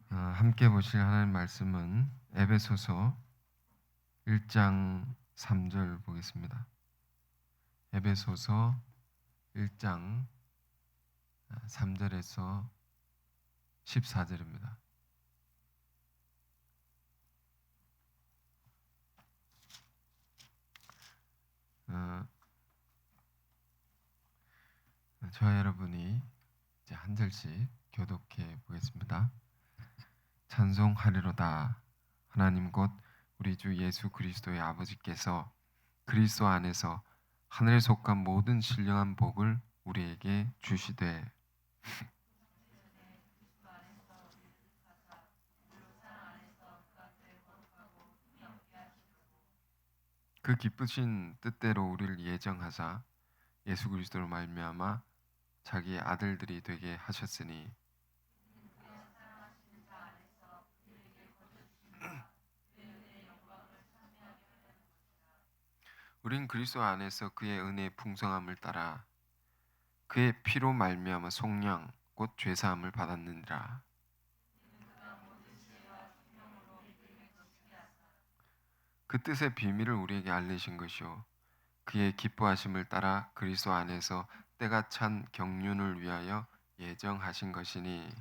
함께 보실 하나님 말씀은 에베소서 1장 3절 보겠습니다. 에베소서 1장 3절에서 14절입니다. 저와 여러분이 이제 한 절씩 교독해 보겠습니다. 찬송하리로다. 하나님 곧 우리 주 예수 그리스도의 아버지께서 그리스도 안에서 하늘에 속한 모든 신령한 복을 우리에게 주시되 그 기쁘신 뜻대로 우리를 예정하사 예수 그리스도로 말미암아 자기의 아들들이 되게 하셨으니 우린 그리스도 안에서 그의 은혜의 풍성함을 따라 그의 피로 말미암아 속량 곧 죄사함을 받았느니라. 그 뜻의 비밀을 우리에게 알리신 것이요 그의 기뻐하심을 따라 그리스도 안에서 때가 찬 경륜을 위하여 예정하신 것이니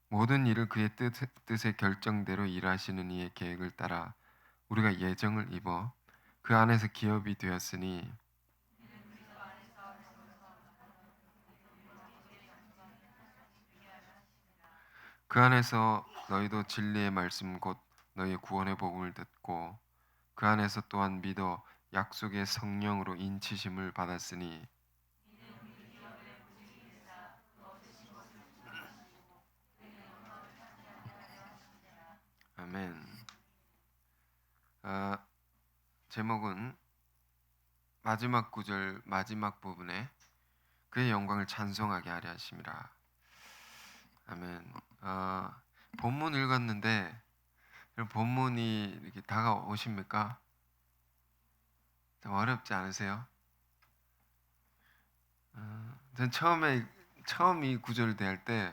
모든 일을 그의 뜻의 결정대로 일하시는 이의 계획을 따라 우리가 예정을 입어 그 안에서 기업이 되었으니 그 안에서 너희도 진리의 말씀 곧 너희의 구원의 복음을 듣고 그 안에서 또한 믿어 약속의 성령으로 인치심을 받았으니 아멘. 제목은 마지막 구절 마지막 부분에 그의 영광을 찬송하게 하려 하심이라. 아멘. 본문 읽었는데 본문이 이렇게 다가오십니까? 좀 어렵지 않으세요? 전 처음 이 구절을 대할 때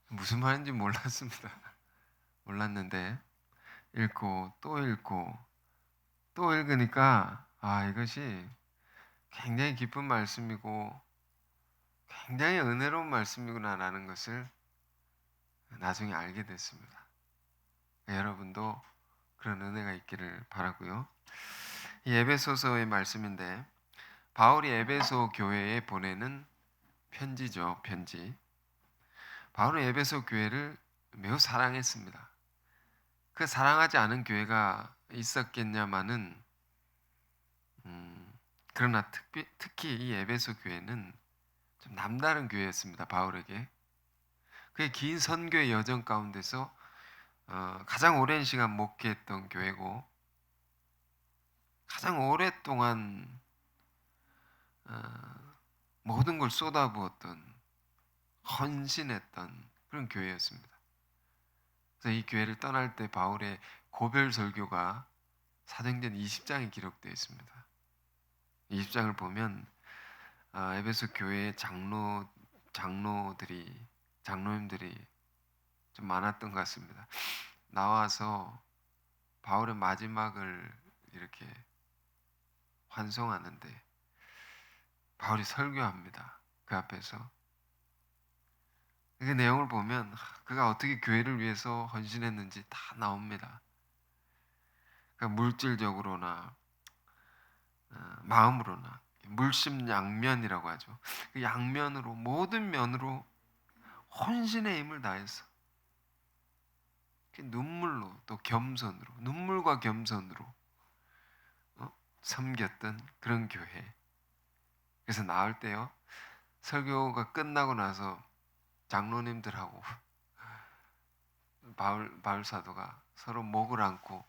무슨 말인지 몰랐습니다. 몰랐는데 읽고 또 읽고 또 읽으니까 이것이 굉장히 깊은 말씀이고 굉장히 은혜로운 말씀이구나라는 것을 나중에 알게 됐습니다. 여러분도 그런 은혜가 있기를 바라고요. 이 에베소서의 말씀인데 바울이 에베소 교회에 보내는 편지죠. 편지. 바울은 에베소 교회를 매우 사랑했습니다. 그 사랑하지 않은 교회가 있었겠냐마는 그러나 특히 이 에베소 교회는 좀 남다른 교회였습니다. 바울에게. 그의 긴 선교의 여정 가운데서 가장 오랜 시간 목회했던 교회고 가장 오랫동안 모든 걸 쏟아부었던 헌신했던 그런 교회였습니다. 그래서 이 교회를 떠날 때 바울의 고별 설교가 사도행전 20장에 기록되어 있습니다. 20장을 보면 에베소 교회의 장로님들이 좀 많았던 것 같습니다. 나와서 바울의 마지막을 이렇게 환송하는데 바울이 설교합니다. 그 앞에서. 그 내용을 보면 그가 어떻게 교회를 위해서 헌신했는지 다 나옵니다. 그러니까 물질적으로나 마음으로나 물심양면이라고 하죠. 그 양면으로 모든 면으로 헌신의 힘을 다해서 눈물로 또 겸손으로 눈물과 겸손으로 섬겼던 그런 교회. 그래서 나올 때요 설교가 끝나고 나서 장로님들하고 바울 사도가 서로 목을 안고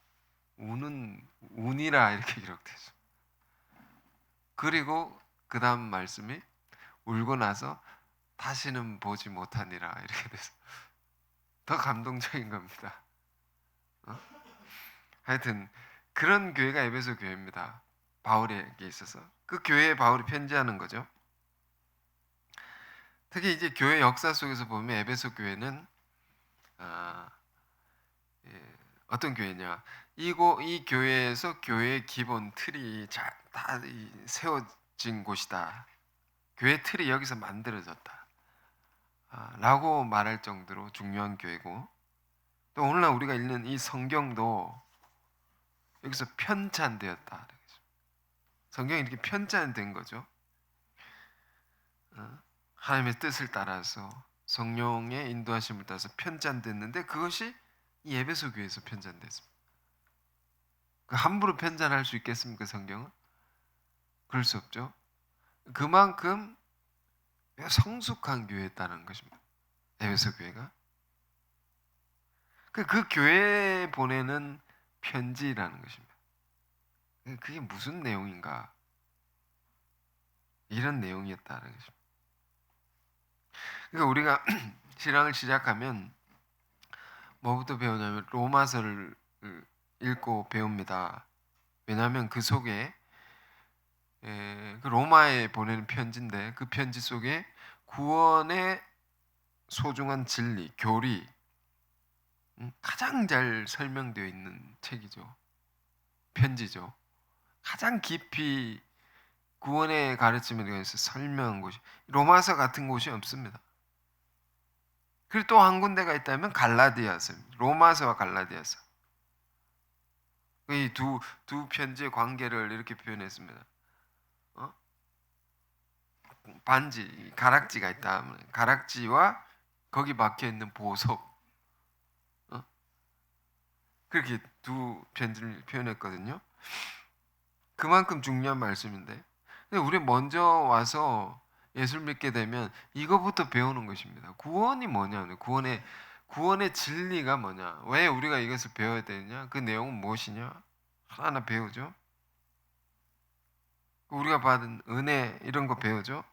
운이라 이렇게 기록되죠. 그리고 그 다음 말씀이 울고 나서 다시는 보지 못하니라 이렇게 돼서 더 감동적인 겁니다. 하여튼 그런 교회가 에베소 교회입니다. 바울에게 있어서 그 교회에 바울이 편지하는 거죠. 특히 이제 교회 역사 속에서 보면 에베소 교회는 아, 예, 어떤 교회냐? 이 교회에서 교회의 기본 틀이 다 세워진 곳이다. 교회 틀이 여기서 만들어졌다. 라고 말할 정도로 중요한 교회고, 또 오늘날 우리가 읽는 이 성경도 여기서 편찬되었다. 성경이 이렇게 편찬된 거죠. 하나님의 뜻을 따라서 성령의 인도하심을 따라서 편찬됐는데 그것이 이 에베소 교회에서 편찬됐습니다. 함부로 편찬할 수 있겠습니까, 성경은? 그럴 수 없죠. 그만큼 성숙한 교회였다는 것입니다. 에베소 교회가. 그 교회에 보내는 편지라는 것입니다. 그게 무슨 내용인가? 이런 내용이었다는 것입니다. 그러니까 우리가 신앙을 시작하면 뭐부터 배우냐면 로마서를 읽고 배웁니다. 왜냐하면 그 속에 그 로마에 보내는 편지인데 그 편지 속에 구원의 소중한 진리, 교리 가장 잘 설명되어 있는 책이죠. 편지죠. 가장 깊이 구원의 가르침에 대해서 설명한 곳이 로마서 같은 곳이 없습니다. 그리고 또 한 군데가 있다면 갈라디아서입니다. 로마서와 갈라디아서. 이 두 편지의 관계를 이렇게 표현했습니다. 반지, 가락지가 있다. 가락지와 거기 박혀 있는 보석. 그렇게 두 편지를 표현했거든요. 그만큼 중요한 말씀인데, 우리 먼저 와서 예수를 믿게 되면 이거부터 배우는 것입니다. 구원이 뭐냐? 구원의 진리가 뭐냐? 왜 우리가 이것을 배워야 되느냐? 그 내용은 무엇이냐? 하나하나 배우죠. 우리가 받은 은혜 이런 거 배우죠.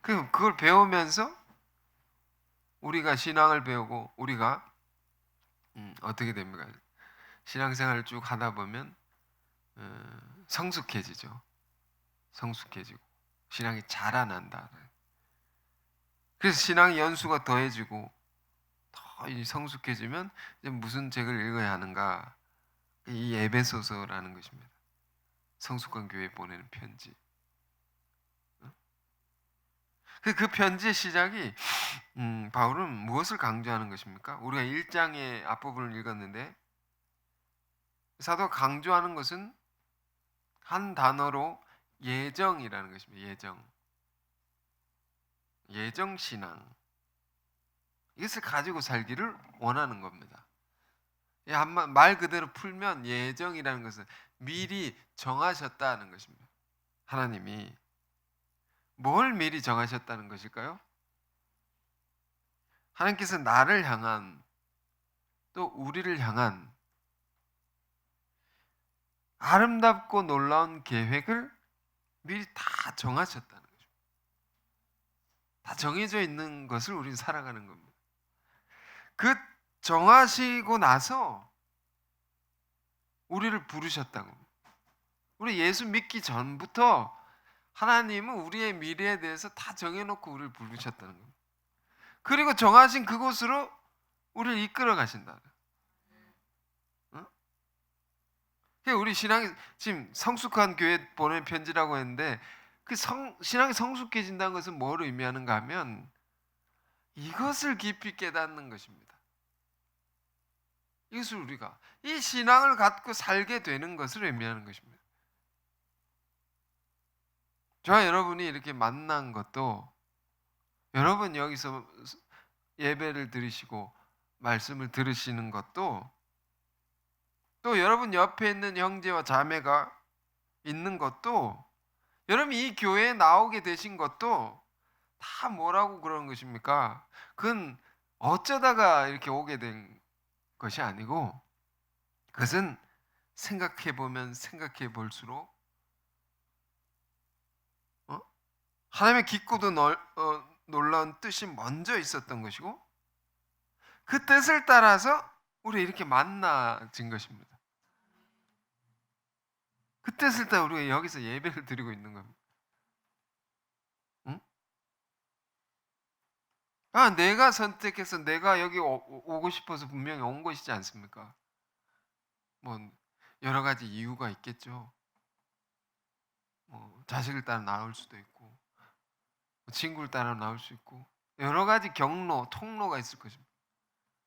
그걸 배우면서 우리가 신앙을 배우고 우리가 어떻게 됩니까? 신앙생활을 쭉 하다 보면 성숙해지죠. 성숙해지고 신앙이 자라난다. 그래서 신앙의 연수가 더해지고 더 성숙해지면 이제 무슨 책을 읽어야 하는가? 이 에베소서라는 것입니다. 성숙한 교회에 보내는 편지. 그 편지의 시작이 바울은 무엇을 강조하는 것입니까? 우리가 1장의 앞부분을 읽었는데 사도가 강조하는 것은 한 단어로 예정이라는 것입니다. 예정신앙. 이것을 가지고 살기를 원하는 겁니다. 말 그대로 풀면 예정이라는 것은 미리 정하셨다는 것입니다. 하나님이 뭘 미리 정하셨다는 것일까요? 하나님께서 나를 향한 또 우리를 향한 아름답고 놀라운 계획을 미리 다 정하셨다는 거죠. 다 정해져 있는 것을 우리는 살아가는 겁니다. 그 정하시고 나서 우리를 부르셨다고. 우리 예수 믿기 전부터 하나님은 우리의 미래에 대해서 다 정해놓고 우리를 부르셨다는 겁니다. 그리고 정하신 그곳으로 우리를 이끌어 가신다. 우리 신앙이 지금 성숙한 교회 보낸 편지라고 했는데 신앙이 성숙해진다는 것은 뭘 의미하는가 하면 이것을 깊이 깨닫는 것입니다. 이것을 우리가 이 신앙을 갖고 살게 되는 것을 의미하는 것입니다. 저와 여러분이 이렇게 만난 것도 여러분 여기서 예배를 드리시고 말씀을 들으시는 것도 또 여러분 옆에 있는 형제와 자매가 있는 것도 여러분이 이 교회에 나오게 되신 것도 다 뭐라고 그러는 것입니까? 그건 어쩌다가 이렇게 오게 된 것이 아니고 그것은 생각해 보면 생각해 볼수록 하나님의 깊고도 놀라운 뜻이 먼저 있었던 것이고 그 뜻을 따라서 우리 이렇게 만나진 것입니다. 그 뜻을 따라 우리가 여기서 예배를 드리고 있는 겁니다. 응? 내가 선택해서 내가 여기 오고 싶어서 분명히 온 것이지 않습니까? 뭐 여러 가지 이유가 있겠죠. 뭐 자식을 따라 나올 수도 있고, 뭐 친구를 따라 나올 수 있고, 여러 가지 경로, 통로가 있을 것입니다.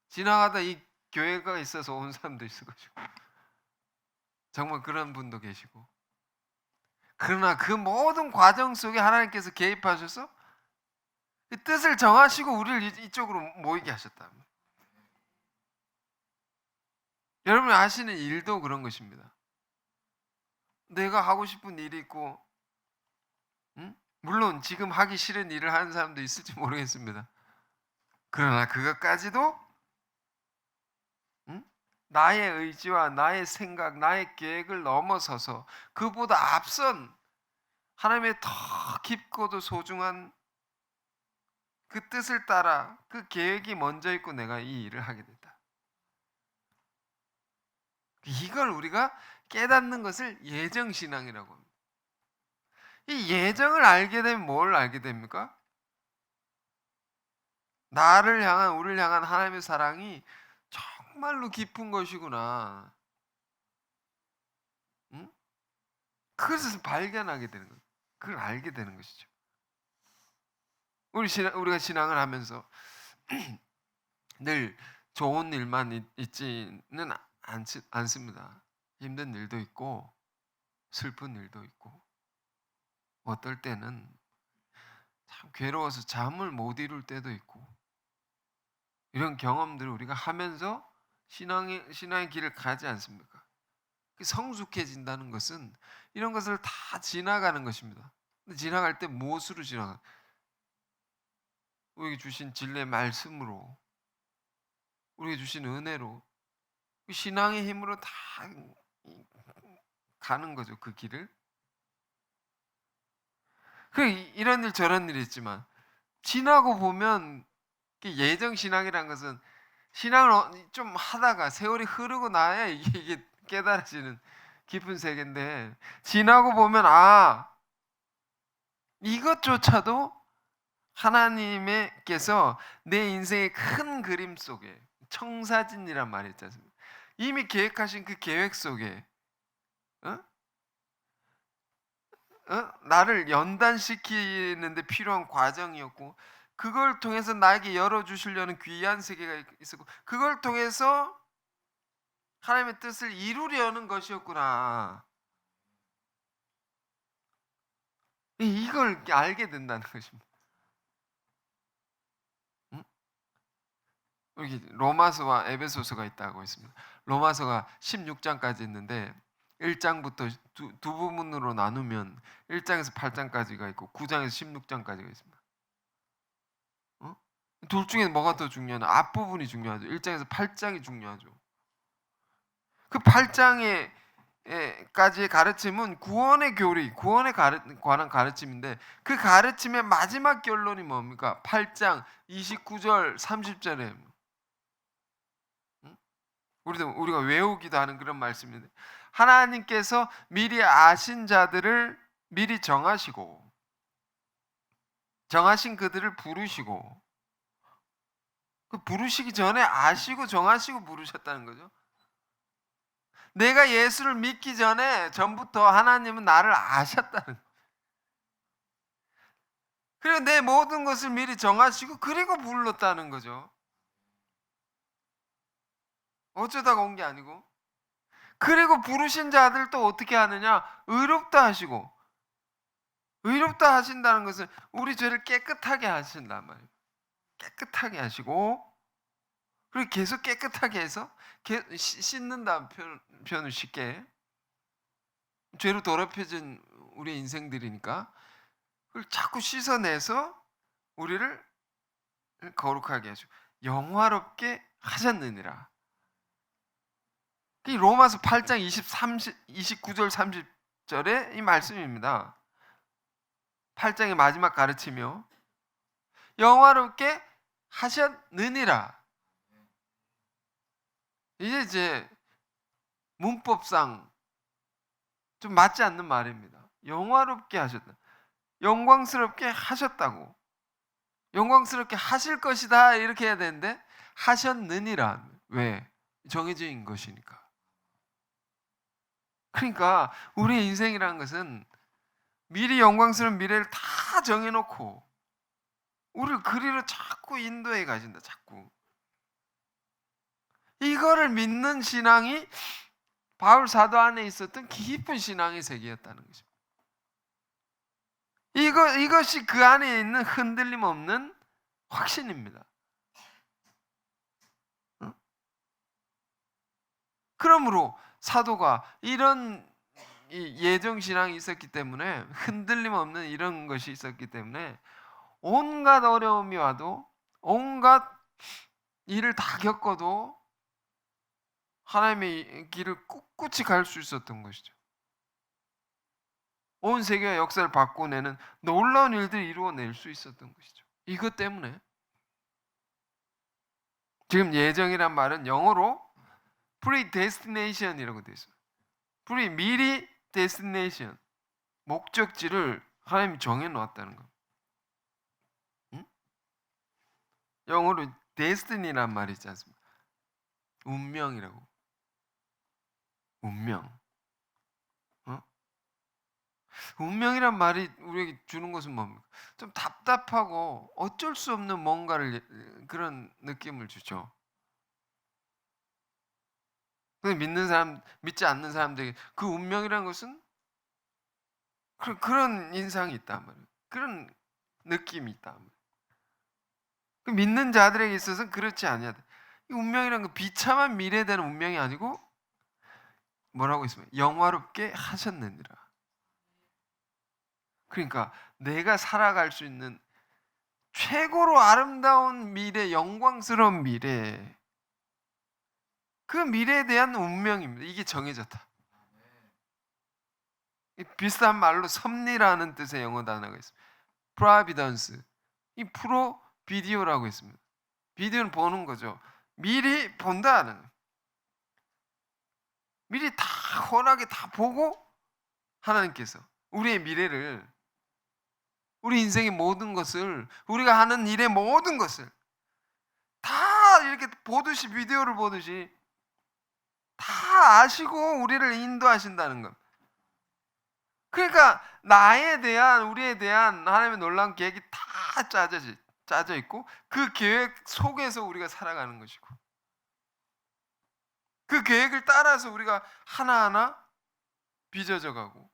지나가다 이 교회가 있어서 온 사람도 있을 것이고, 정말 그런 분도 계시고. 그러나 그 모든 과정 속에 하나님께서 개입하셔서 그 뜻을 정하시고 우리를 이쪽으로 모이게 하셨다. 여러분이 아시는 일도 그런 것입니다. 내가 하고 싶은 일이 있고, 물론 지금 하기 싫은 일을 하는 사람도 있을지 모르겠습니다. 그러나 그것까지도 나의 의지와 나의 생각, 나의 계획을 넘어서서 그보다 앞선 하나님의 더 깊고도 소중한 그 뜻을 따라 그 계획이 먼저 있고 내가 이 일을 하게 됐다. 이걸 우리가 깨닫는 것을 예정신앙이라고 합니다. 이 예정을 알게 되면 뭘 알게 됩니까? 나를 향한, 우리를 향한 하나님의 사랑이 정말로 깊은 것이구나. 응? 그것을 발견하게 되는 거예요. 그걸 알게 되는 것이죠. 우리가 신앙을 하면서 늘 좋은 일만 있지는 않습니다. 힘든 일도 있고 슬픈 일도 있고 어떨 때는 참 괴로워서 잠을 못 이룰 때도 있고 이런 경험들을 우리가 하면서 신앙의 길을 가지 않습니까? 성숙해진다는 것은 이런 것을 다 지나가는 것입니다. 근데 지나갈 때 무엇으로 지나가? 우리에게 주신 진리의 말씀으로, 우리에게 주신 은혜로, 신앙의 힘으로 다 가는 거죠. 그 길을. 이런 일 저런 일이 있지만 지나고 보면 예정 신앙이라는 것은 신앙을 좀 하다가 세월이 흐르고 나야 이게 깨달아지는 깊은 세계인데 지나고 보면 이것조차도 하나님께서 내 인생의 큰 그림 속에 청사진이란 말이 있지 않습니까? 이미 계획하신 그 계획 속에 나를 연단시키는데 필요한 과정이었고 그걸 통해서 나에게 열어주시려는 귀한 세계가 있었고 그걸 통해서 하나님의 뜻을 이루려는 것이었구나. 이걸 알게 된다는 것입니다. 여기 로마서와 에베소서가 있다고 했습니다. 로마서가 16장까지 있는데 1장부터 두 부분으로 나누면 1장에서 8장까지가 있고 9장에서 16장까지가 있습니다. 둘 중에 뭐가 더 중요하냐? 앞부분이 중요하죠. 1장에서 8장이 중요하죠. 그 8장에 까지의 가르침은 구원의 교리, 구원에 관한 가르침인데 그 가르침의 마지막 결론이 뭡니까? 8장 29절 30절에 우리가 외우기도 하는 그런 말씀인데 하나님께서 미리 아신 자들을 미리 정하시고 정하신 그들을 부르시고 그 부르시기 전에 아시고 정하시고 부르셨다는 거죠. 내가 예수를 믿기 전에 전부터 하나님은 나를 아셨다는 거예요. 그리고 내 모든 것을 미리 정하시고 그리고 불렀다는 거죠. 어쩌다가 온 게 아니고. 그리고 부르신 자들도 어떻게 하느냐? 의롭다 하시고. 의롭다 하신다는 것은 우리 죄를 깨끗하게 하신단 말이에요. 깨끗하게 하시고 그리고 계속 깨끗하게 해서 씻는다는 표현을 쉽게 죄로 더럽혀진 우리 인생들이니까 그걸 자꾸 씻어내서 우리를 거룩하게 하시고 영화롭게 하셨느니라. 이 로마서 8장 29절 30절의 이 말씀입니다. 8장의 마지막 가르치며 영화롭게 하셨느니라. 이제 문법상 좀 맞지 않는 말입니다. 영화롭게 하셨다. 영광스럽게 하셨다고. 영광스럽게 하실 것이다 이렇게 해야 되는데 하셨느니라. 왜? 정해진 것이니까. 그러니까 우리의 인생이라는 것은 미리 영광스러운 미래를 다 정해놓고 우리를 그리로 자꾸 인도해 가신다. 자꾸. 이거를 믿는 신앙이 바울 사도 안에 있었던 깊은 신앙의 세계였다는 것입니다. 이것이 그 안에 있는 흔들림 없는 확신입니다. 그러므로 사도가 이런 예정 신앙이 있었기 때문에 흔들림 없는 이런 것이 있었기 때문에 온갖 어려움이 와도 온갖 일을 다 겪어도 하나님의 길을 꿋꿋이 갈 수 있었던 것이죠. 온 세계가 역사를 바꿔내는 놀라운 일들을 이루어낼 수 있었던 것이죠. 이것 때문에 지금 예정이란 말은 영어로 predestination이라고 되어 있어요. 미리 destination, 목적지를 하나님이 정해놓았다는 거. 응? 영어로 destiny란 말이 있지 않습니까? 운명이라고. 운명. 운명이란 말이 우리에게 주는 것은 뭡니까? 좀 답답하고 어쩔 수 없는 뭔가를 그런 느낌을 주죠. 근데 믿는 사람, 믿지 않는 사람들에게 그 운명이라는 것은 그런 인상이 있단 말이에요. 그런 느낌이 있단 말이에요. 그 믿는 자들에게 있어서는 그렇지 아니야. 이 운명이라는 건 비참한 미래에 대한 운명이 아니고 뭐라고 있습니까? 영화롭게 하셨느니라. 그러니까 내가 살아갈 수 있는 최고로 아름다운 미래, 영광스러운 미래, 그 미래에 대한 운명입니다. 이게 정해졌다. 비슷한 말로 섭리라는 뜻의 영어 단어가 있습니다. providence. 이 프로 비디오라고 있습니다. 비디오는 보는 거죠. 미리 본다는. 미리 다 훤하게 다 보고 하나님께서 우리의 미래를, 우리 인생의 모든 것을, 우리가 하는 일의 모든 것을 다 이렇게 보듯이, 비디오를 보듯이 다 아시고 우리를 인도하신다는 것. 그러니까 나에 대한, 우리에 대한 하나님의 놀라운 계획이 다 짜져 있고 그 계획 속에서 우리가 살아가는 것이고 그 계획을 따라서 우리가 하나하나 빚어져 가고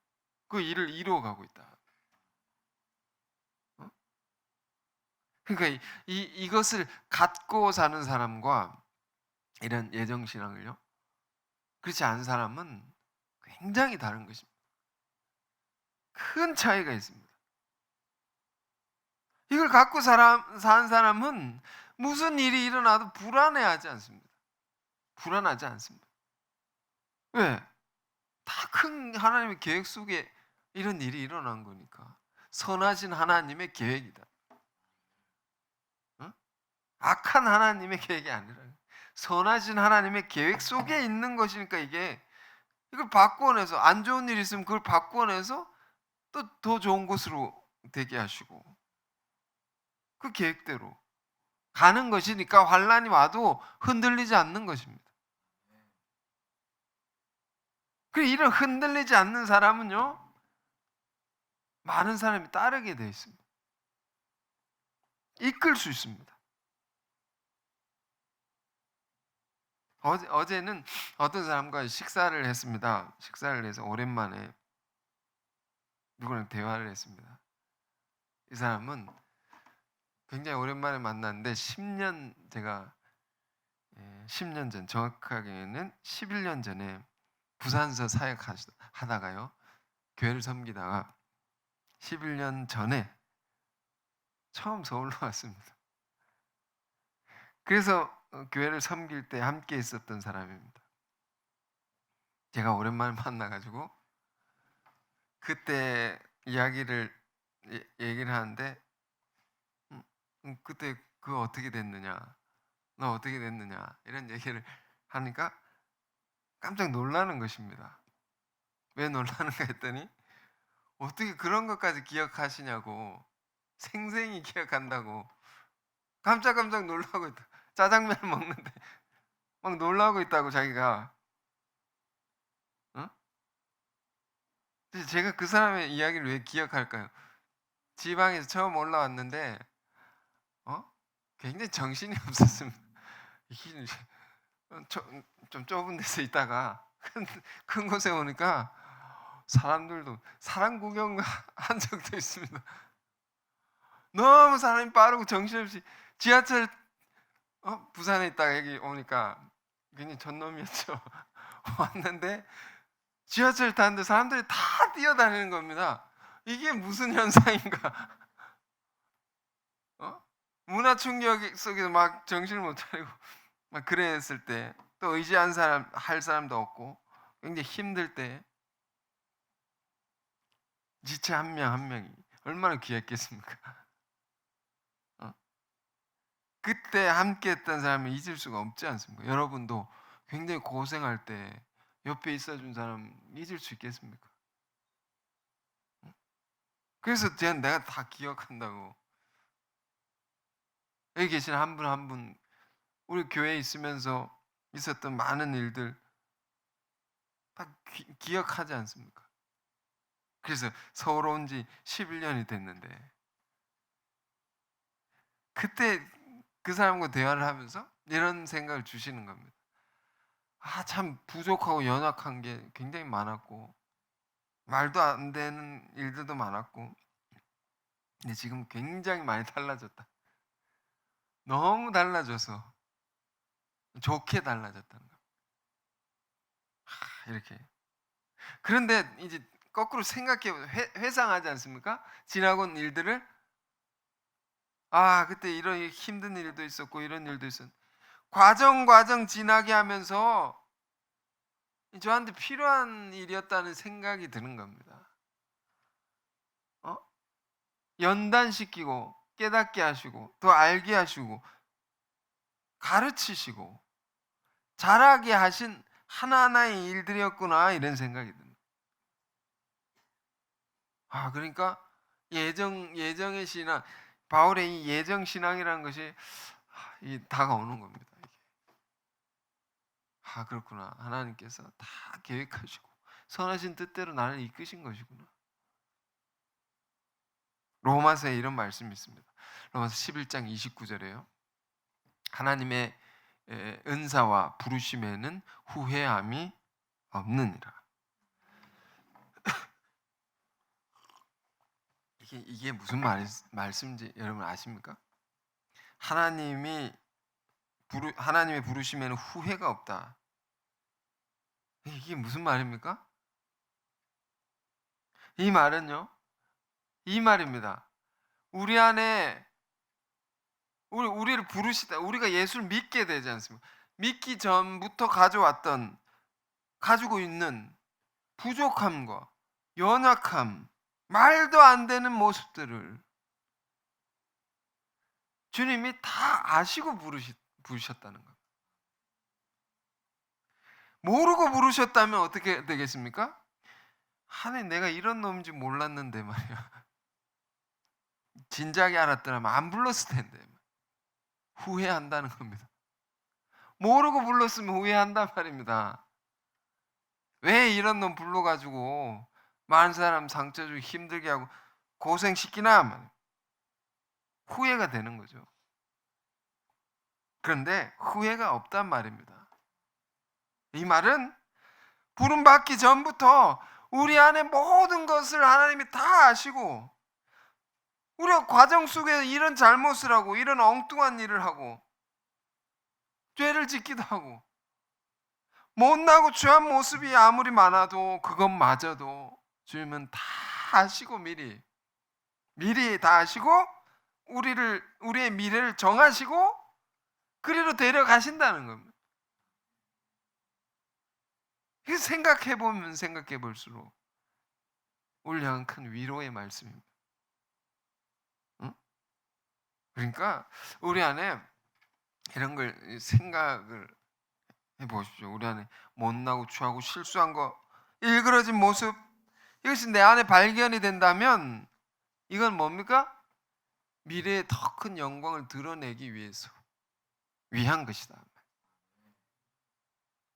그 일을 이루어가고 있다. 그러니까 이것을 갖고 사는 사람과 이런 예정신앙을요, 그렇지 않은 사람은 굉장히 다른 것입니다. 큰 차이가 있습니다. 이걸 갖고 사는 사람은 무슨 일이 일어나도 불안해하지 않습니다. 불안하지 않습니다. 왜? 다 큰 하나님의 계획 속에 이런 일이 일어난 거니까. 선하신 하나님의 계획이다. 응? 악한 하나님의 계획이 아니라 선하신 하나님의 계획 속에 있는 것이니까 이걸 바꾸어내서 안 좋은 일이 있으면 그걸 바꾸어내서 또 더 좋은 곳으로 되게 하시고 그 계획대로 가는 것이니까 환난이 와도 흔들리지 않는 것입니다. 그리고 이런 흔들리지 않는 사람은요, 많은 사람이 따르게 되어 있습니다. 이끌 수 있습니다. 어제는 어떤 사람과 식사를 했습니다. 식사를 해서 오랜만에 누구랑 대화를 했습니다. 이 사람은 굉장히 오랜만에 만났는데 10년 전, 정확하게는 11년 전에 부산서 사역하다가요, 교회를 섬기다가 11년 전에 처음 서울로 왔습니다. 그래서 교회를 섬길 때 함께 있었던 사람입니다. 제가 오랜만에 만나가지고 그때 얘기를 하는데 그때 그거 어떻게 됐느냐, 너 어떻게 됐느냐 이런 얘기를 하니까 깜짝 놀라는 것입니다. 왜 놀라는가 했더니 어떻게 그런 것까지 기억하시냐고, 생생히 기억한다고. 깜짝깜짝 놀라고 있다. 짜장면을 먹는데 막 놀라고 있다고 자기가. 어? 그래서 제가 그 사람의 이야기를 왜 기억할까요? 지방에서 처음 올라왔는데 굉장히 정신이 없었습니다. 이게 좀 좁은 데서 있다가 큰 곳에 오니까 사람들도 사람 구경 한 적도 있습니다. 너무 사람이 빠르고 정신없이 지하철 부산에 있다가 여기 오니까 괜히 전놈이었죠. 왔는데 지하철 타는데 사람들이 다 뛰어다니는 겁니다. 이게 무슨 현상인가? 문화 충격 속에서 막 정신을 못 차리고 막 그랬을 때, 또 의지한 사람 할 사람도 없고 굉장히 힘들 때 지체 한 명 한 명이 얼마나 귀했겠습니까? 그때 함께했던 사람을 잊을 수가 없지 않습니까? 여러분도 굉장히 고생할 때 옆에 있어준 사람 잊을 수 있겠습니까? 그래서 내가 다 기억한다고. 여기 계신 한 분 한 분, 우리 교회에 있으면서 있었던 많은 일들 다 기억하지 않습니까? 그래서 서울 온 지 11년이 됐는데 그때 그 사람과 대화를 하면서 이런 생각을 주시는 겁니다. 참 부족하고 연약한 게 굉장히 많았고 말도 안 되는 일들도 많았고, 근데 지금 굉장히 많이 달라졌다. 너무 달라져서 좋게 달라졌다는 거. 이렇게. 그런데 이제 거꾸로 생각해 회상하지 않습니까? 지나고 온 일들을. 그때 이런 힘든 일도 있었고 이런 일도 있었는데 과정 지나게 하면서 저한테 필요한 일이었다는 생각이 드는 겁니다. 연단시키고 깨닫게 하시고 더 알게 하시고 가르치시고 자라게 하신 하나하나의 일들이었구나, 이런 생각이 듭니다. 그러니까 예정의 신앙, 바울의 이 예정 신앙이라는 것이 다가오는 겁니다. 그렇구나. 하나님께서 다 계획하시고 선하신 뜻대로 나를 이끄신 것이구나. 로마서에 이런 말씀이 있습니다. 로마서 11장 29절에요. 하나님의 은사와 부르심에는 후회함이 없느니라. 이게 무슨 말씀인지 여러분 아십니까? 하나님의 부르심에는 후회가 없다. 이게 무슨 말입니까? 이 말은요, 이 말입니다. 우리 안에 우리를 부르시다. 우리가 예수를 믿게 되지 않습니까? 믿기 전부터 가지고 있는 부족함과 연약함, 말도 안 되는 모습들을 주님이 다 아시고 부르셨다는 겁니다. 모르고 부르셨다면 어떻게 되겠습니까? 내가 이런 놈인지 몰랐는데 말이야. 진작에 알았더라면 안 불렀을 텐데. 후회한다는 겁니다. 모르고 불렀으면 후회한단 말입니다. 왜 이런 놈 불러가지고 많은 사람 상처 주고 힘들게 하고 고생시키나? 후회가 되는 거죠. 그런데 후회가 없단 말입니다. 이 말은 부름받기 전부터 우리 안에 모든 것을 하나님이 다 아시고, 우리가 과정 속에서 이런 잘못을 하고 이런 엉뚱한 일을 하고 죄를 짓기도 하고 못나고 추한 모습이 아무리 많아도 그것마저도 주님은 다 아시고 미리 다 아시고 우리의 미래를 정하시고 그리로 데려가신다는 겁니다. 이거 생각해보면 생각해 볼수록 우리를 향한 큰 위로의 말씀입니다. 그러니까 우리 안에 이런 걸 생각을 해보십시오. 우리 안에 못나고 추하고 실수한 거, 일그러진 모습, 이것이 내 안에 발견이 된다면 이건 뭡니까? 미래의 더 큰 영광을 드러내기 위한 것이다.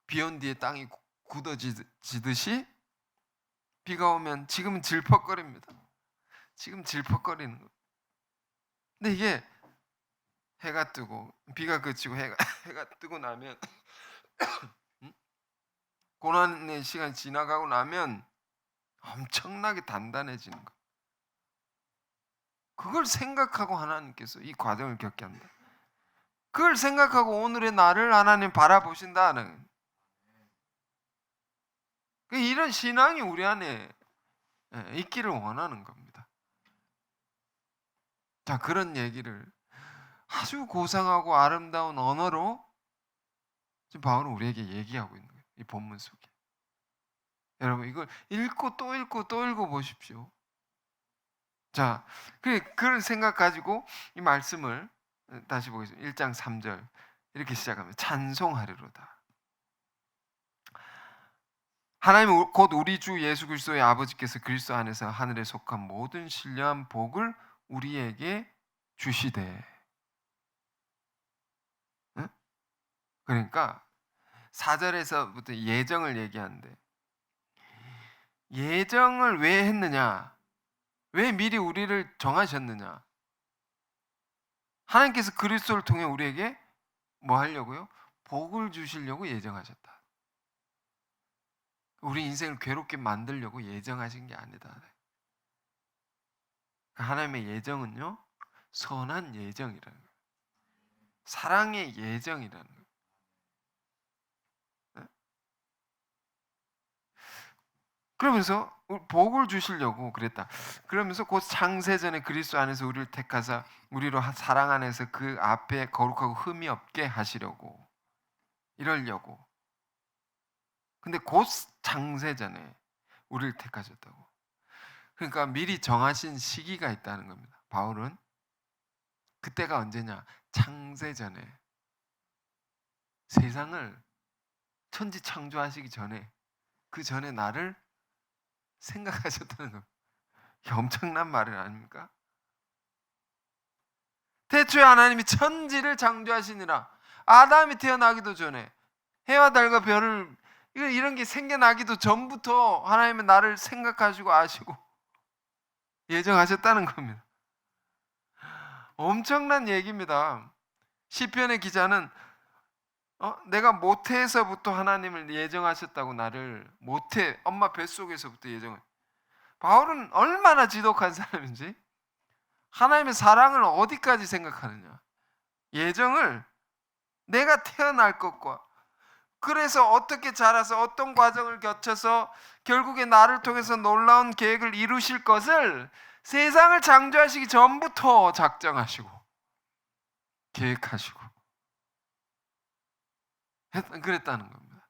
비 온 뒤에 땅이 굳어지듯이 비가 오면 지금은 질퍽거립니다. 지금 질퍽거리는 거예요. 근데 이게 해가 뜨고 비가 그치고 해가 뜨고 나면 고난의 시간이 지나가고 나면 엄청나게 단단해지는 거예요. 그걸 생각하고 하나님께서 이 과정을 겪게 합니다. 그걸 생각하고 오늘의 나를 하나님 바라보신다는 이런 신앙이 우리 안에 있기를 원하는 겁니다. 자, 그런 얘기를 아주 고상하고 아름다운 언어로 지금 바울은 우리에게 얘기하고 있는 거예요. 이 본문 속에. 여러분 이걸 읽고 또 읽고 또 읽어보십시오. 자, 그런 생각 가지고 이 말씀을 다시 보겠습니다. 1장 3절 이렇게 시작합니다. 찬송하리로다. 하나님 곧 우리 주 예수 그리스도의 아버지께서 그리스도 안에서 하늘에 속한 모든 신령한 복을 우리에게 주시되. 응? 그러니까 4절에서부터 예정을 얘기하는데 예정을 왜 했느냐? 왜 미리 우리를 정하셨느냐? 하나님께서 그리스도를 통해 우리에게 뭐 하려고요? 복을 주시려고 예정하셨다. 우리 인생을 괴롭게 만들려고 예정하신 게 아니다. 하나님의 예정은요, 선한 예정이라는 거예요. 사랑의 예정이라는 거예요. 네? 그러면서 복을 주시려고 그랬다. 그러면서 곧 창세전에 그리스도 안에서 우리를 택하사 우리로 사랑 안에서 그 앞에 거룩하고 흠이 없게 하시려고, 이러려고. 근데 곧 창세전에 우리를 택하셨다고. 그러니까 미리 정하신 시기가 있다는 겁니다. 바울은 그때가 언제냐? 창세전에, 세상을 천지 창조하시기 전에, 그 전에 나를 생각하셨다는 겁니다. 엄청난 말은 아닙니까? 태초에 하나님이 천지를 창조하시니라. 아담이 태어나기도 전에 해와 달과 별을 이런 게 생겨나기도 전부터 하나님은 나를 생각하시고 아시고 예정하셨다는 겁니다. 엄청난 얘기입니다. 시편의 기자는 내가 모태에서부터 하나님을 예정하셨다고, 나를 모태 엄마 뱃속에서부터 예정을. 바울은 얼마나 지독한 사람인지 하나님의 사랑을 어디까지 생각하느냐. 예정을 내가 태어날 것과 그래서 어떻게 자라서 어떤 과정을 거쳐서 결국에 나를 통해서 놀라운 계획을 이루실 것을 세상을 창조하시기 전부터 작정하시고 계획하시고 그랬다는 겁니다.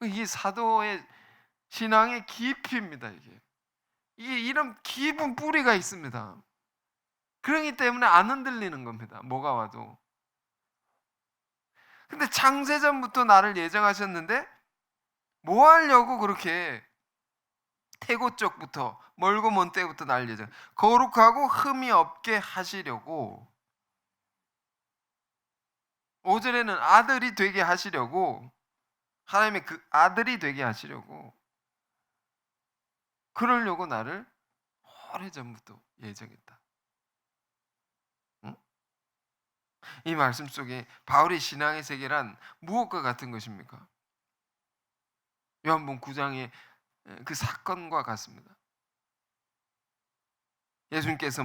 이게 사도의 신앙의 깊이입니다. 이게 이런 깊은 뿌리가 있습니다. 그러기 때문에 안 흔들리는 겁니다. 뭐가 와도. 근데 창세전부터 나를 예정하셨는데 뭐 하려고 그렇게 태고 쪽부터, 멀고 먼 때부터 나를 예정, 거룩하고 흠이 없게 하시려고. 5절에는 아들이 되게 하시려고, 하나님의 그 아들이 되게 하시려고, 그러려고 나를 오래전부터 예정했다. 응? 이 말씀 속에 바울의 신앙의 세계란 무엇과 같은 것입니까? 요한복음 9장의 그 사건과 같습니다. 예수님께서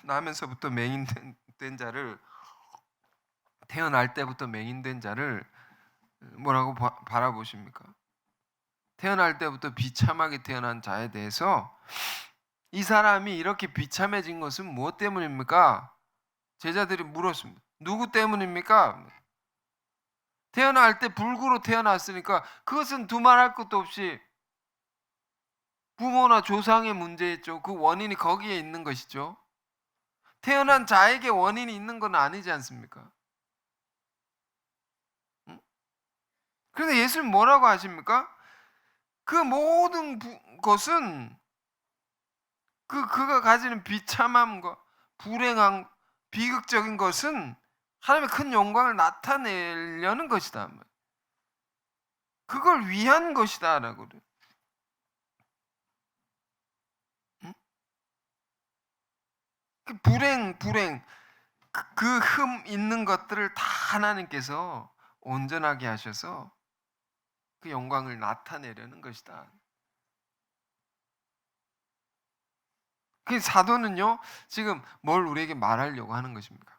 나면서부터 맹인된 자를, 태어날 때부터 맹인된 자를 뭐라고 바라보십니까? 태어날 때부터 비참하게 태어난 자에 대해서 이 사람이 이렇게 비참해진 것은 무엇 때문입니까? 제자들이 물었습니다. 누구 때문입니까? 태어날 때 불구로 태어났으니까 그것은 두말할 것도 없이 부모나 조상의 문제였죠. 그 원인이 거기에 있는 것이죠. 태어난 자에게 원인이 있는 건 아니지 않습니까? 그런데 예수님 뭐라고 하십니까? 그 모든 것은 그가 가지는 비참함과 불행한 비극적인 것은 하나님의 큰 영광을 나타내려는 것이다. 그걸 위한 것이다라고 그래요. 응? 그 불행 그 흠 있는 것들을 다 하나님께서 온전하게 하셔서 그 영광을 나타내려는 것이다. 그 사도는요, 지금 뭘 우리에게 말하려고 하는 것입니까?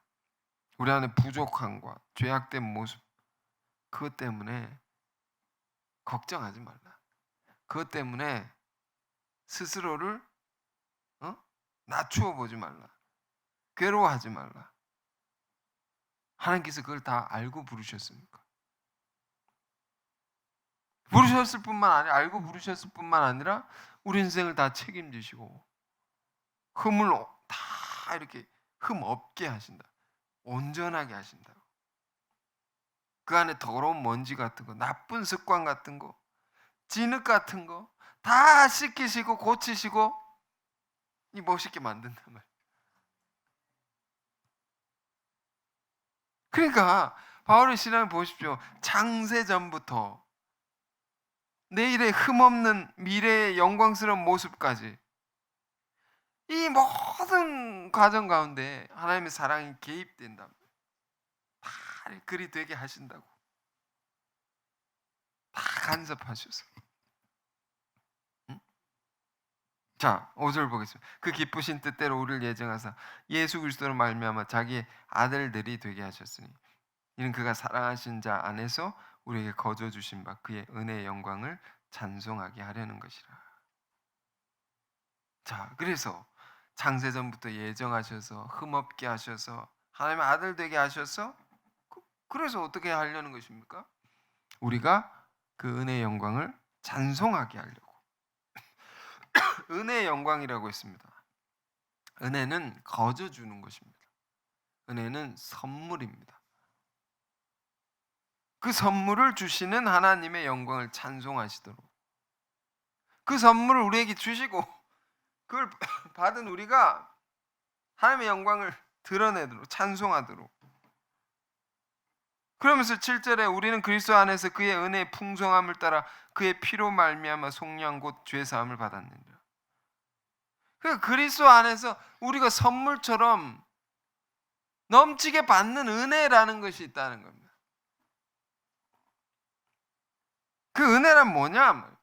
우리 안에 부족함과 죄악된 모습, 그것 때문에 걱정하지 말라. 그것 때문에 스스로를 낮추어 보지 말라. 괴로워하지 말라. 하나님께서 그걸 다 알고 부르셨습니까? 부르셨을 뿐만 아니라, 알고 부르셨을 뿐만 아니라 우리 인생을 다 책임지시고 흠을 다 이렇게 흠 없게 하신다. 온전하게 하신다. 그 안에 더러운 먼지 같은 거, 나쁜 습관 같은 거, 진흙 같은 거 다 씻기시고 고치시고 이 멋있게 만든단 말이에요. 그러니까 바울의 신앙을 보십시오. 창세전부터 내일의 흠없는 미래의 영광스러운 모습까지 이 모든 과정 가운데 하나님의 사랑이 개입된다. 다 그리 되게 하신다고. 다 간섭하셔서. 응? 자, 5절 보겠습니다. 그 기쁘신 뜻대로 우리를 예정하사 예수 그리스도로 말미암아 자기의 아들들이 되게 하셨으니 이는 그가 사랑하신 자 안에서 우리에게 거저 주신 바 그의 은혜의 영광을 찬송하게 하려는 것이라. 자, 그래서 창세전부터 예정하셔서 흠없게 하셔서 하나님의 아들 되게 하셔서 그래서 어떻게 하려는 것입니까? 우리가 그 은혜의 영광을 찬송하게 하려고. 은혜의 영광이라고 했습니다. 은혜는 거저 주는 것입니다. 은혜는 선물입니다. 그 선물을 주시는 하나님의 영광을 찬송하시도록 그 선물을 우리에게 주시고 그걸 받은 우리가 하나님의 영광을 드러내도록 찬송하도록 그러면서 7절에 우리는 그리스도 안에서 그의 은혜의 풍성함을 따라 그의 피로 말미암아 속량 곧 죄 사함을 받았느니라. 그러니까 그리스도 안에서 우리가 선물처럼 넘치게 받는 은혜라는 것이 있다는 겁니다. 그 은혜란 뭐냐?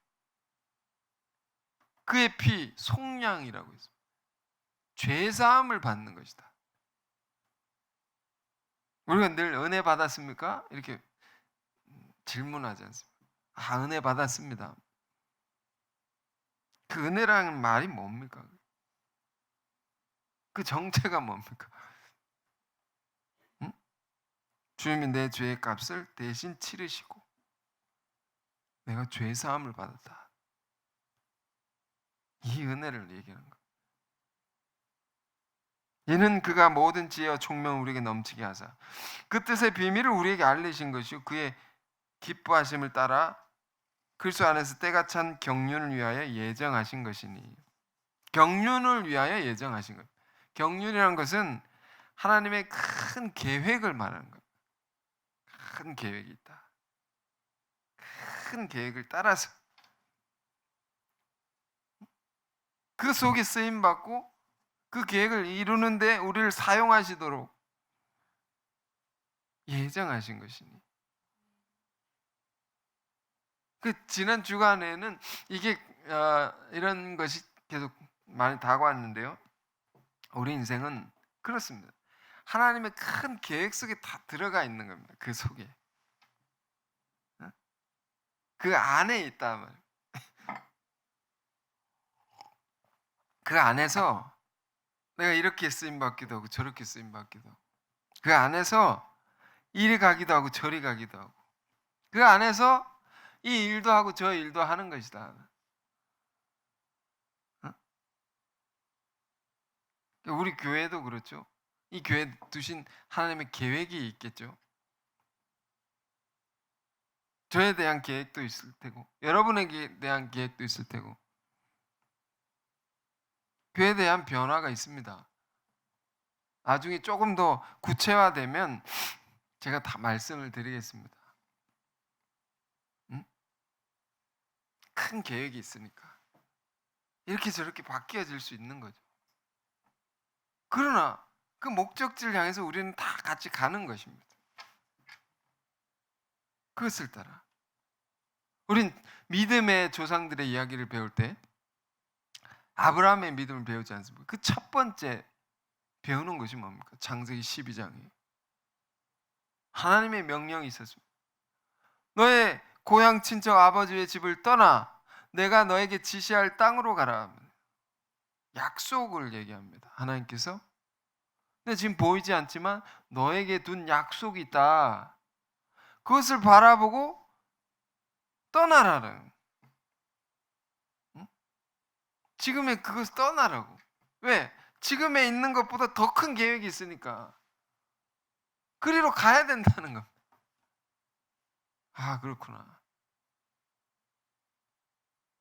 그의 피 속량이라고 했습니다. 죄 사함을 받는 것이다. 우리가 늘 은혜 받았습니까? 이렇게 질문하지 않습니까? 아, 은혜 받았습니다. 그 은혜라는 말이 뭡니까? 그 정체가 뭡니까? 응? 주님이 내 죄의 값을 대신 치르시고 내가 죄 사함을 받았다. 이 은혜를 얘기하는 거예요. 이는 그가 모든 지혜와 총명을 우리에게 넘치게 하사 그 뜻의 비밀을 우리에게 알리신 것이요 그의 기뻐하심을 따라 그리스도 안에서 때가 찬 경륜을 위하여 예정하신 것이니. 경륜을 위하여 예정하신 것. 경륜이라는 것은 하나님의 큰 계획을 말하는 것. 큰 계획이 있다. 큰 계획을 따라서 그 속에 쓰임 받고 그 계획을 이루는데 우리를 사용하시도록 예정하신 것이니. 그 지난 주간에는 이게 이런 것이 계속 많이 다가왔는데요. 우리 인생은 그렇습니다. 하나님의 큰 계획 속에 다 들어가 있는 겁니다. 그 속에. 그 안에 있단 말이에요. 그 안에서 내가 이렇게 쓰임 받기도 하고 저렇게 쓰임 받기도 하고 그 안에서 이리 가기도 하고 저리 가기도 하고 그 안에서 이 일도 하고 저 일도 하는 것이다. 우리 교회도 그렇죠. 이 교회에 두신 하나님의 계획이 있겠죠. 저에 대한 계획도 있을 테고 여러분에게 대한 계획도 있을 테고 교회에 대한 변화가 있습니다. 나중에 조금 더 구체화되면 제가 다 말씀을 드리겠습니다. 응? 큰 계획이 있으니까 이렇게 저렇게 바뀌어질 수 있는 거죠. 그러나 그 목적지를 향해서 우리는 다 같이 가는 것입니다. 그것을 따라 우린 믿음의 조상들의 이야기를 배울 때 아브라함의 믿음을 배우지 않습니까? 그 첫 번째 배우는 것이 뭡니까? 창세기 12장이 하나님의 명령이 있었습니다. 너의 고향 친척 아버지의 집을 떠나 내가 너에게 지시할 땅으로 가라. 약속을 얘기합니다. 하나님께서. 근데 지금 보이지 않지만 너에게 둔 약속이 있다. 그것을 바라보고 떠나라는. 지금의 그것을 떠나라고. 왜? 지금에 있는 것보다 더 큰 계획이 있으니까. 그리로 가야 된다는 겁니다. 아, 그렇구나.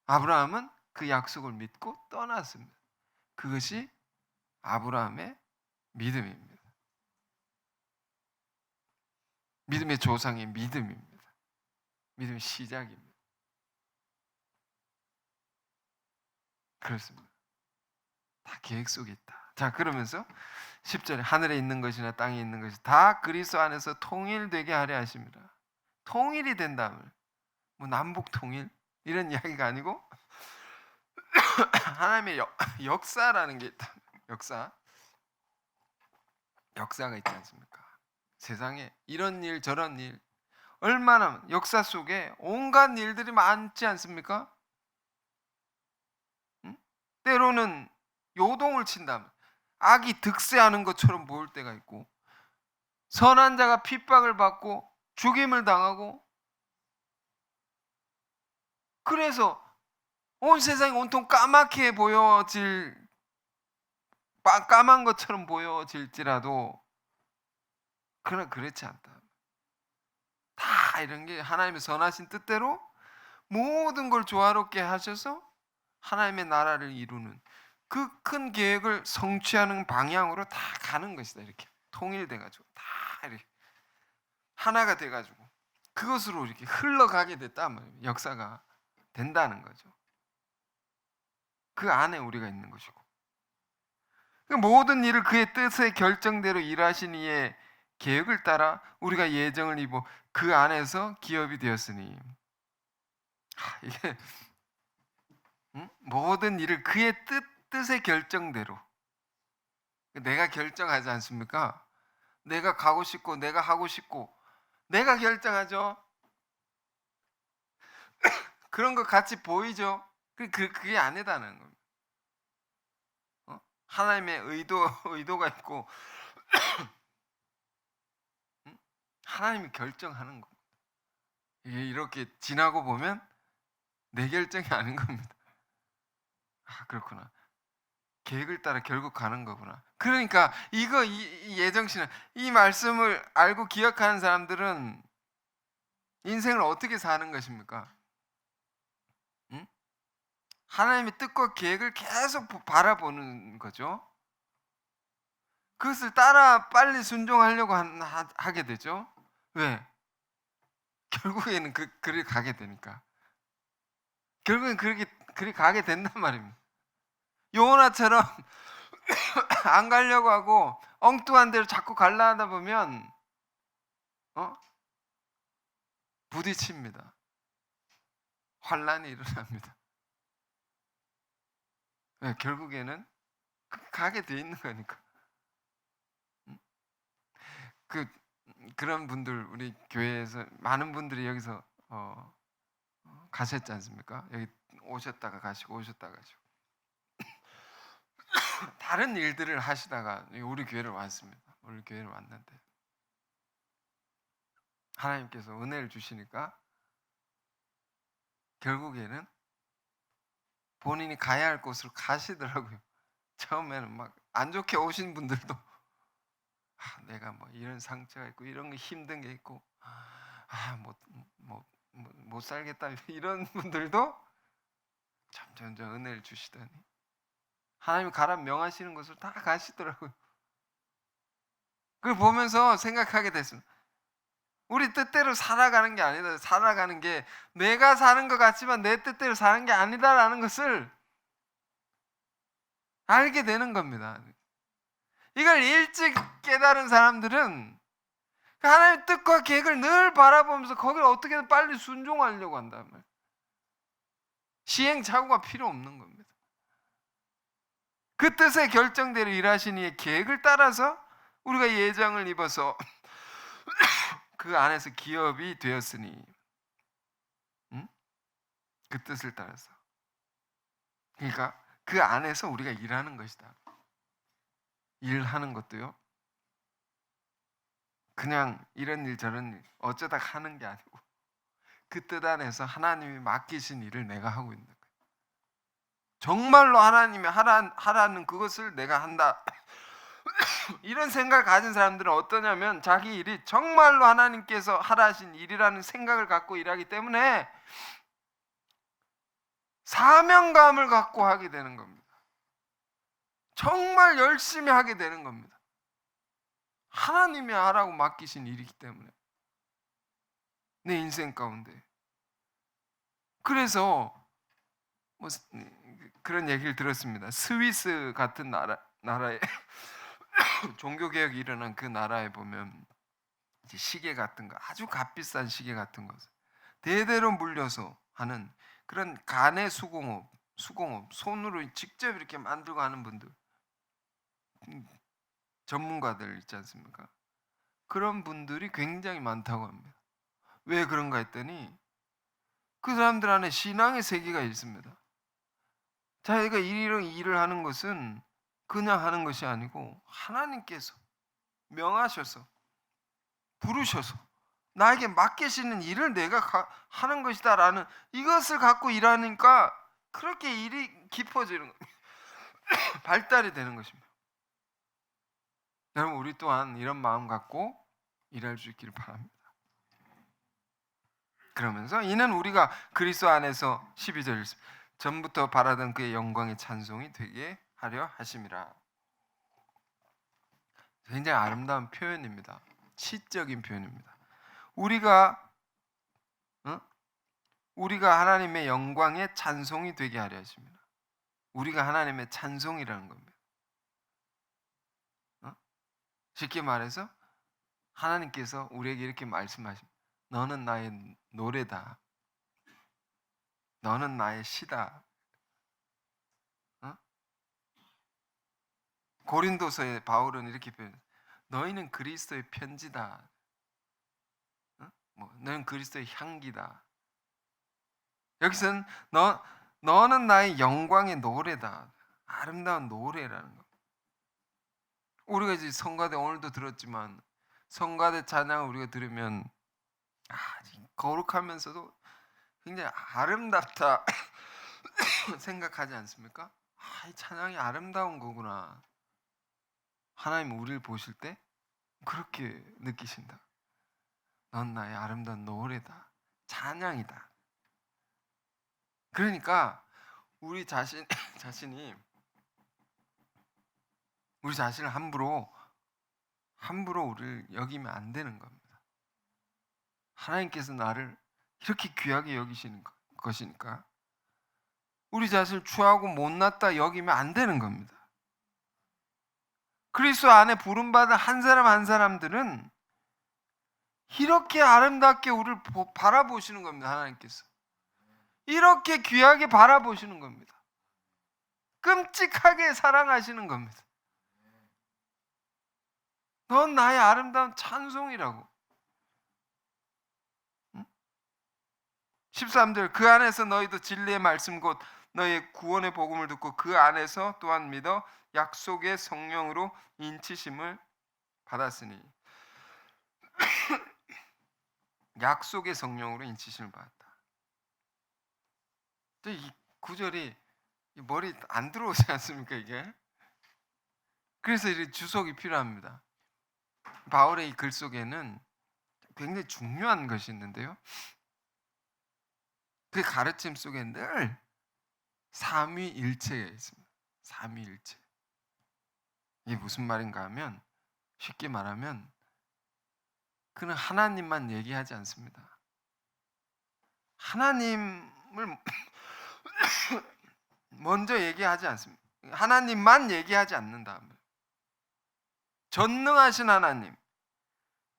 아브라함은 그 약속을 믿고 떠났습니다. 그것이 아브라함의 믿음입니다. 믿음의 조상의 믿음입니다. 믿음의 시작입니다. 그렇습니다. 다 계획 속에 있다. 자, 그러면서 10절에 하늘에 있는 것이나 땅에 있는 것이 다 그리스도 안에서 통일되게 하려 하십니다. 통일이 된다면 뭐 남북 통일 이런 이야기가 아니고 하나님의 역사라는 게 있다. 역사가 있지 않습니까? 세상에 이런 일 저런 일 얼마나 역사 속에 온갖 일들이 많지 않습니까? 응? 때로는 요동을 친다면 악이 득세하는 것처럼 보일 때가 있고 선한 자가 핍박을 받고 죽임을 당하고 그래서 온 세상이 온통 까맣게 보여질 까만 것처럼 보여질지라도 그러나 그렇지 않다. 다 이런 게 하나님의 선하신 뜻대로 모든 걸 조화롭게 하셔서 하나님의 나라를 이루는 그 큰 계획을 성취하는 방향으로 다 가는 것이다. 이렇게 통일돼가지고 다 이렇게 하나가 돼가지고 그것으로 이렇게 흘러가게 됐다면 역사가 된다는 거죠. 그 안에 우리가 있는 것이고 모든 일을 그의 뜻의 결정대로 일하신 이의 계획을 따라 우리가 예정을 입어 그 안에서 기업이 되었으니 이게 모든 일을 그의 뜻의 결정대로 내가 결정하지 않습니까? 내가 가고 싶고 내가 하고 싶고 내가 결정하죠. 그런 것 같이 보이죠. 그게 아니다는 겁니다. 하나님의 의도가 있고 하나님이 결정하는 겁니다. 이게 이렇게 지나고 보면 내 결정이 아닌 겁니다. 아, 그렇구나. 계획을 따라 결국 가는 거구나. 그러니까 이 예정 씨는 이 말씀을 알고 기억하는 사람들은 인생을 어떻게 사는 것입니까? 응? 하나님의 뜻과 계획을 계속 바라보는 거죠. 그것을 따라 빨리 순종하려고 하게 되죠. 왜? 결국에는 그를 가게 되니까. 결국엔 그리 가게 된단 말입니다. 요나처럼 안 가려고 하고 엉뚱한 데로 자꾸 갈라 하다 보면 부딪힙니다. 환란이 일어납니다. 네, 결국에는 가게 돼 있는 거니까. 그런 분들 우리 교회에서 많은 분들이 여기서 가셨지 않습니까? 여기 오셨다가 가시고 오셨다가 가시고 다른 일들을 하시다가 우리 교회를 왔습니다. 우리 교회를 왔는데 하나님께서 은혜를 주시니까 결국에는 본인이 가야 할 곳으로 가시더라고요. 처음에는 막 안 좋게 오신 분들도 내가 뭐 이런 상처가 있고 이런 게 힘든 게 있고 못 살겠다 이런 분들도 점점 은혜를 주시더니 하나님이 가라 명하시는 것을 다 가시더라고요. 그걸 보면서 생각하게 됐습니다. 우리 뜻대로 살아가는 게 아니다. 살아가는 게 내가 사는 것 같지만 내 뜻대로 사는 게 아니다라는 것을 알게 되는 겁니다. 이걸 일찍 깨달은 사람들은 하나님의 뜻과 계획을 늘 바라보면서 거기를 어떻게든 빨리 순종하려고 한단 말이에요. 시행착오가 필요 없는 겁니다. 그 뜻의 결정대로 일하시니 계획을 따라서 우리가 예정을 입어서 그 안에서 기업이 되었으니, 그 뜻을 따라서. 그러니까 그 안에서 우리가 일하는 것이다. 일하는 것도요, 그냥 이런 일 저런 일 어쩌다 하는 게 아니고 그 뜻 안에서 하나님이 맡기신 일을 내가 하고 있는 거예요. 정말로 하나님이 하라는 그것을 내가 한다. 이런 생각을 가진 사람들은 어떠냐면 자기 일이 정말로 하나님께서 하라신 일이라는 생각을 갖고 일하기 때문에 사명감을 갖고 하게 되는 겁니다. 정말 열심히 하게 되는 겁니다. 하나님이 하라고 맡기신 일이기 때문에 내 인생 가운데. 그래서 뭐 그런 얘기를 들었습니다. 스위스 같은 나라에 종교개혁이 일어난 그 나라에 보면 이제 시계 같은 거, 아주 값비싼 시계 같은 것 대대로 물려서 하는 그런 간의 수공업, 손으로 직접 이렇게 만들고 하는 분들, 전문가들 있지 않습니까? 그런 분들이 굉장히 많다고 합니다. 왜 그런가 했더니 그 사람들 안에 신앙의 세계가 있습니다. 자기가 이런 일을 하는 것은 그냥 하는 것이 아니고 하나님께서 명하셔서 부르셔서 나에게 맡기시는 일을 내가 하는 것이다라는 이것을 갖고 일하니까 그렇게 일이 깊어지는 겁니다. 발달이 되는 것입니다. 여러분, 우리 또한 이런 마음 갖고 일할 수 있기를 바랍니다. 그러면서 이는 우리가 그리스도 안에서 12절 전부터 바라던 그의 영광의 찬송이 되게 하려 하심이라. 굉장히 아름다운 표현입니다. 시적인 표현입니다. 우리가 하나님의 영광의 찬송이 되게 하려 하십니다. 우리가 하나님의 찬송이라는 겁니다. 쉽게 말해서 하나님께서 우리에게 이렇게 말씀하십니다. 너는 나의 노래다. 너는 나의 시다. 고린도서에 바울은 이렇게 표현해요. 너희는 그리스도의 편지다. 너는 그리스도의 향기다. 여기서는 너는 나의 영광의 노래다. 아름다운 노래라는 거. 우리가 이제 성가대 오늘도 들었지만 성가대 찬양을 우리가 들으면 거룩하면서도 굉장히 아름답다 생각하지 않습니까? 이 찬양이 아름다운 거구나. 하나님 우리를 보실 때 그렇게 느끼신다. 넌 나의 아름다운 노래다. 찬양이다. 그러니까 우리 자신이 우리 자신을 함부로 우리를 여기면 안 되는 겁니다. 하나님께서 나를 이렇게 귀하게 여기시는 것이니까 우리 자신을 추하고 못났다 여기면 안 되는 겁니다. 그리스도 안에 부름받은 한 사람 한 사람들은 이렇게 아름답게 우리를 바라보시는 겁니다. 하나님께서 이렇게 귀하게 바라보시는 겁니다. 끔찍하게 사랑하시는 겁니다. 넌 나의 아름다운 찬송이라고. 13절 그 안에서 너희도 진리의 말씀 곧 너희의 구원의 복음을 듣고 그 안에서 또한 믿어 약속의 성령으로 인치심을 받았으니. 약속의 성령으로 인치심을 받았다. 이 구절이 머리 안 들어오지 않습니까 이게? 그래서 이 주석이 필요합니다. 바울의 이 글 속에는 굉장히 중요한 것이 있는데요. 그 가르침 속에 늘 삼위일체가 있습니다. 삼위일체. 이게 무슨 말인가 하면 쉽게 말하면 그는 하나님만 얘기하지 않습니다. 하나님을 먼저 얘기하지 않습니다. 하나님만 얘기하지 않는다. 전능하신 하나님,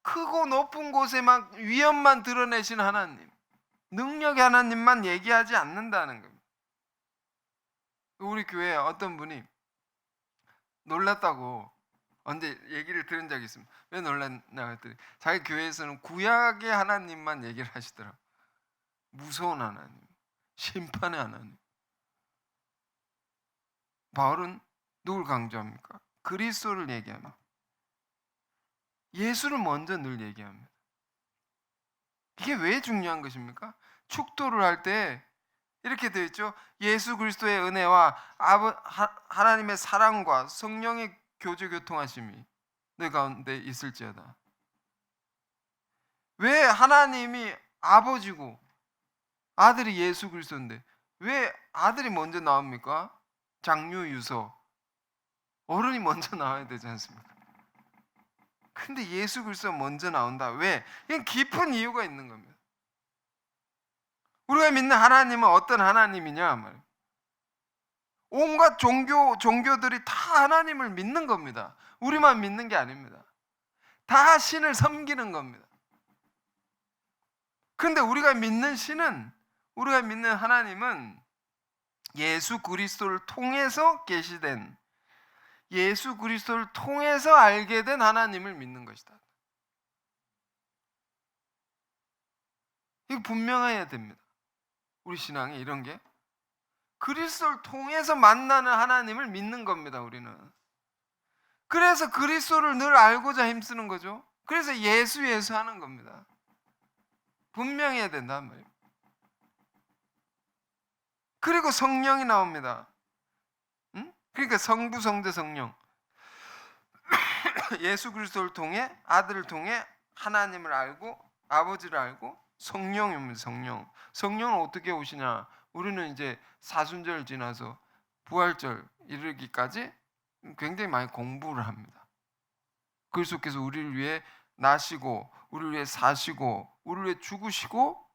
크고 높은 곳에만 위엄만 드러내신 하나님, 능력의 하나님만 얘기하지 않는다는 겁니다. 우리 교회에 어떤 분이 놀랐다고 언제 얘기를 들은 적이 있습니다. 왜 놀랐나 했더니 자기 교회에서는 구약의 하나님만 얘기를 하시더라고요. 무서운 하나님, 심판의 하나님. 바울은 누굴 강조합니까? 그리스도를 얘기합니다. 예수를 먼저 늘 얘기합니다. 이게 왜 중요한 것입니까? 축도를 할 때 이렇게 되어 있죠. 예수 그리스도의 은혜와 하나님의 사랑과 성령의 교제 교통하심이 내 가운데 있을지어다. 왜 하나님이 아버지고 아들이 예수 그리스도인데 왜 아들이 먼저 나옵니까? 장유 유서 어른이 먼저 나와야 되지 않습니까? 근데 예수 그리스도가 먼저 나온다. 왜? 이건 깊은 이유가 있는 겁니다. 우리가 믿는 하나님은 어떤 하나님이냐 말이에요. 온갖 종교들이 다 하나님을 믿는 겁니다. 우리만 믿는 게 아닙니다. 다 신을 섬기는 겁니다. 그런데 우리가 믿는 신은, 우리가 믿는 하나님은 예수 그리스도를 통해서 계시된, 예수 그리스도를 통해서 알게 된 하나님을 믿는 것이다. 이거 분명해야 됩니다. 우리 신앙에 이런 게 그리스도를 통해서 만나는 하나님을 믿는 겁니다. 우리는. 그래서 그리스도를 늘 알고자 힘쓰는 거죠. 그래서 예수 하는 겁니다. 분명해야 된단 말이에요. 그리고 성령이 나옵니다. 그러니까 성부, 성자, 성령. 예수 그리스도를 통해, 아들을 통해 하나님을 알고 아버지를 알고 성령입니다. 성령. 성령은 어떻게 오시냐? 우리는 이제 사순절 지나서 부활절 이르기까지 굉장히 많이 공부를 합니다. 그리스도께서 우리를 위해 나시고 우리를 위해 사시고 우리를 위해 죽으시고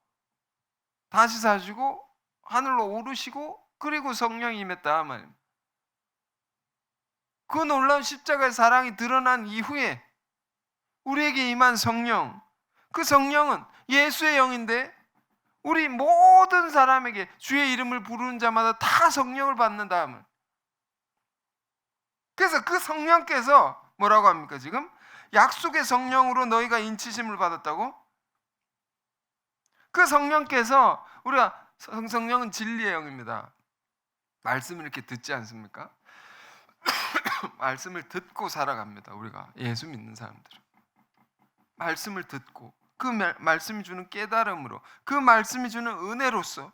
다시 사시고 하늘로 오르시고 그리고 성령이 임했다 말입니다. 그 놀라운 십자가의 사랑이 드러난 이후에 우리에게 임한 성령, 그 성령은 예수의 영인데 우리 모든 사람에게 주의 이름을 부르는 자마다 다 성령을 받는다 하면, 그래서 그 성령께서 뭐라고 합니까? 지금 약속의 성령으로 너희가 인치심을 받았다고? 그 성령께서, 우리가 성령은 진리의 영입니다. 말씀을 이렇게 듣지 않습니까? 말씀을 듣고 살아갑니다. 우리가 예수 믿는 사람들은 말씀을 듣고 그 말씀이 주는 깨달음으로, 그 말씀이 주는 은혜로서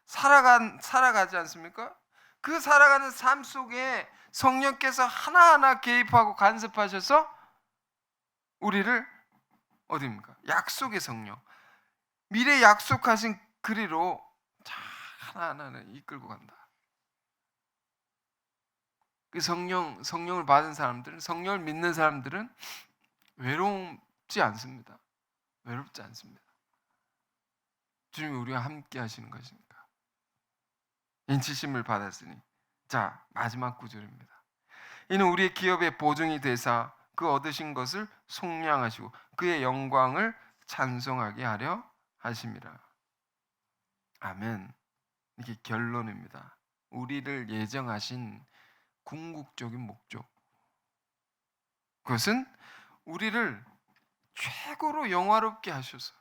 살아가지 않습니까? 그 살아가는 삶 속에 성령께서 하나하나 개입하고 간섭하셔서 우리를 어디입니까? 약속의 성령, 미래 약속하신 그리로 하나하나는 이끌고 간다. 그 성령을 받은 사람들은, 성령을 믿는 사람들은 외롭지 않습니다. 외롭지 않습니다. 주님이 우리와 함께 하시는 것이니까. 인치심을 받았으니. 자, 마지막 구절입니다. 이는 우리의 기업의 보증이 되사 그 얻으신 것을 속량하시고 그의 영광을 찬송하게 하려 하심이라. 아멘. 이게 결론입니다. 우리를 예정하신 궁극적인 목적, 그것은 우리를 최고로 영화롭게 하셔서,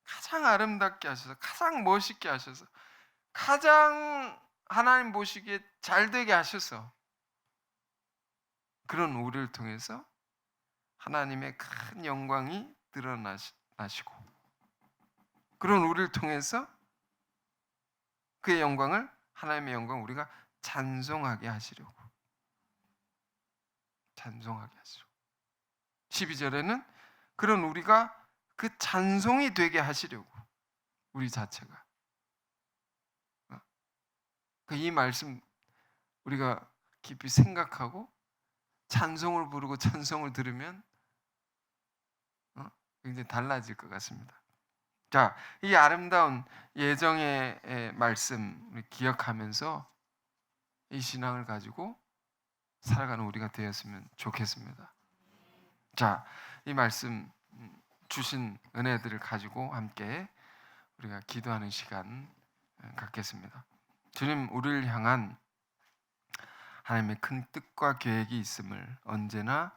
가장 아름답게 하셔서, 가장 멋있게 하셔서, 가장 하나님 보시기에 잘되게 하셔서, 그런 우리를 통해서 하나님의 큰 영광이 드러나시고, 그런 우리를 통해서 그의 영광을, 하나님의 영광 우리가 찬송하게 하시려고. 찬송하게 하시려고. 12절에는 그런 우리가 그 찬송이 되게 하시려고, 우리 자체가. 이 말씀 우리가 깊이 생각하고 찬송을 부르고 찬송을 들으면 굉장히 달라질 것 같습니다. 자, 이 아름다운 예정의 말씀을 기억하면서 이 신앙을 가지고 살아가는 우리가 되었으면 좋겠습니다. 자, 이 말씀 주신 은혜들을 가지고 함께 우리가 기도하는 시간 갖겠습니다. 주님, 우리를 향한 하나님의 큰 뜻과 계획이 있음을 언제나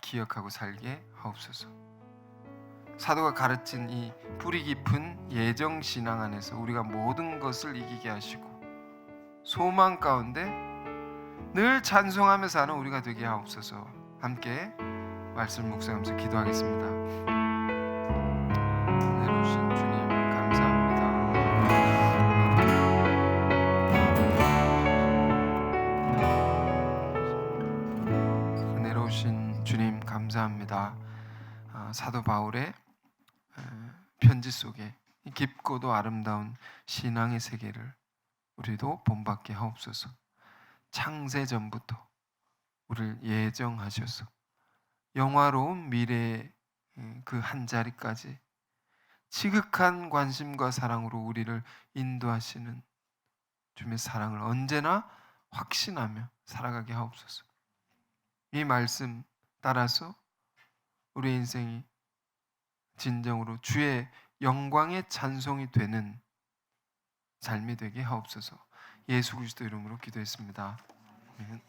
기억하고 살게 하옵소서. 사도가 가르친 이 뿌리 깊은 예정 신앙 안에서 우리가 모든 것을 이기게 하시고 소망 가운데 늘 찬송하며 사는 우리가 되게 하옵소서. 함께 말씀 묵상하면서 기도하겠습니다. 은혜로우신 주님 감사합니다. 은혜로우신 주님 감사합니다. 사도 바울의 편지 속에 깊고도 아름다운 신앙의 세계를 우리도 본받게 하옵소서. 창세 전부터 우리를 예정하셔서 영화로운 미래의 그 한 자리까지 지극한 관심과 사랑으로 우리를 인도하시는 주님의 사랑을 언제나 확신하며 살아가게 하옵소서. 이 말씀 따라서 우리 인생이 진정으로 주의 영광의 찬송이 되는 삶이 되게 하옵소서. 예수 그리스도 이름으로 기도했습니다. 아멘.